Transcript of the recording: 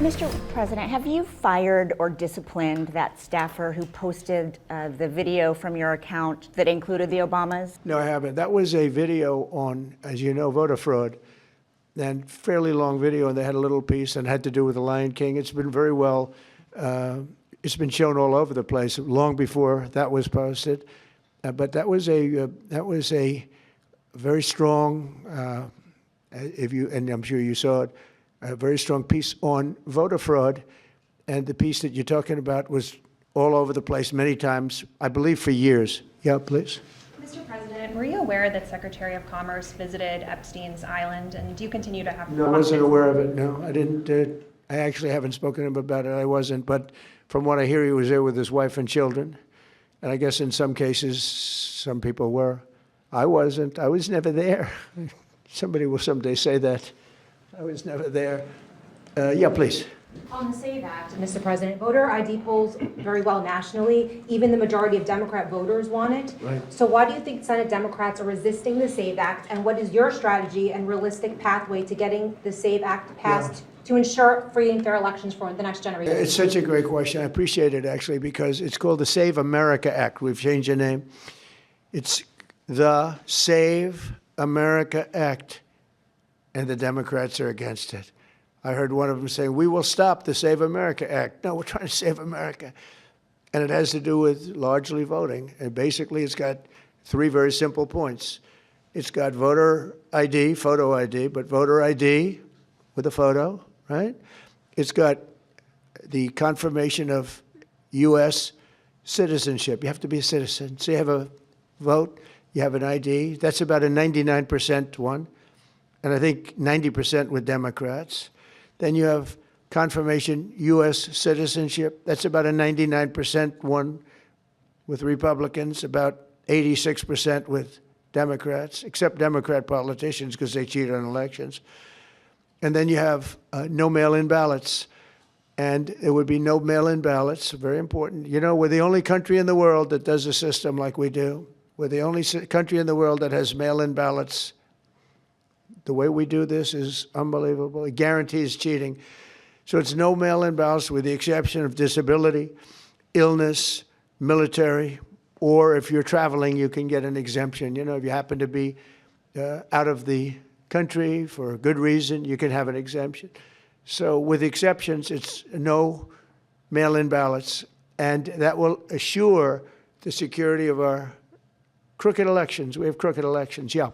Mr. President, have you fired or disciplined that staffer who posted the video from your account that included the Obamas? No, I haven't. That was a video on, as you know, voter fraud, and fairly long video, and they had a little piece and had to do with the Lion King. It's been very well, it's been shown all over the place long before that was posted. But that was a very strong, and I'm sure you saw it, a very strong piece on voter fraud. And the piece that you're talking about was all over the place many times, I believe for years. Yeah, please. Mr. President, were you aware that Secretary of Commerce visited Epstein's island, and do you continue to have No, I wasn't aware of it. No, I didn't. I actually haven't spoken to him about it. I wasn't. But from what I hear, he was there with his wife and children. And I guess in some cases, some people were. I wasn't. I was never there. Somebody will someday say that. I was never there. Yeah, please. On the SAVE Act, Mr. President, voter ID polls very well nationally. Even the majority of Democrat voters want it. Right. So why do you think Senate Democrats are resisting the SAVE Act, and what is your strategy and realistic pathway to getting the SAVE Act passed to ensure free and fair elections for the next generation? It's such a great question. I appreciate it, actually, because it's called the Save America Act. We've changed the name. It's the Save America Act, and the Democrats are against it. I heard one of them saying, we will stop the Save America Act. No, we're trying to save America. And it has to do with largely voting. And basically, it's got three very simple points. It's got voter ID, photo ID, but voter ID with a photo, right? It's got the confirmation of US citizenship. You have to be a citizen. So you have a vote, you have an ID. That's about a 99% one. And I think 90% with Democrats. Then you have confirmation US citizenship. That's about a 99% one with Republicans, about 86% with Democrats, except Democrat politicians because they cheat on elections. And then you have no mail-in ballots. And there would be no mail-in ballots, very important. You know, we're the only country in the world that does a system like we do. We're the only country in the world that has mail-in ballots. The way we do this is unbelievable. It guarantees cheating. So it's no mail-in ballots with the exception of disability, illness, military, or if you're traveling, you can get an exemption. You know, if you happen to be out of the country for a good reason, you can have an exemption. So with exceptions, it's no mail-in ballots, and that will assure the security of our crooked elections. We have crooked elections, yeah.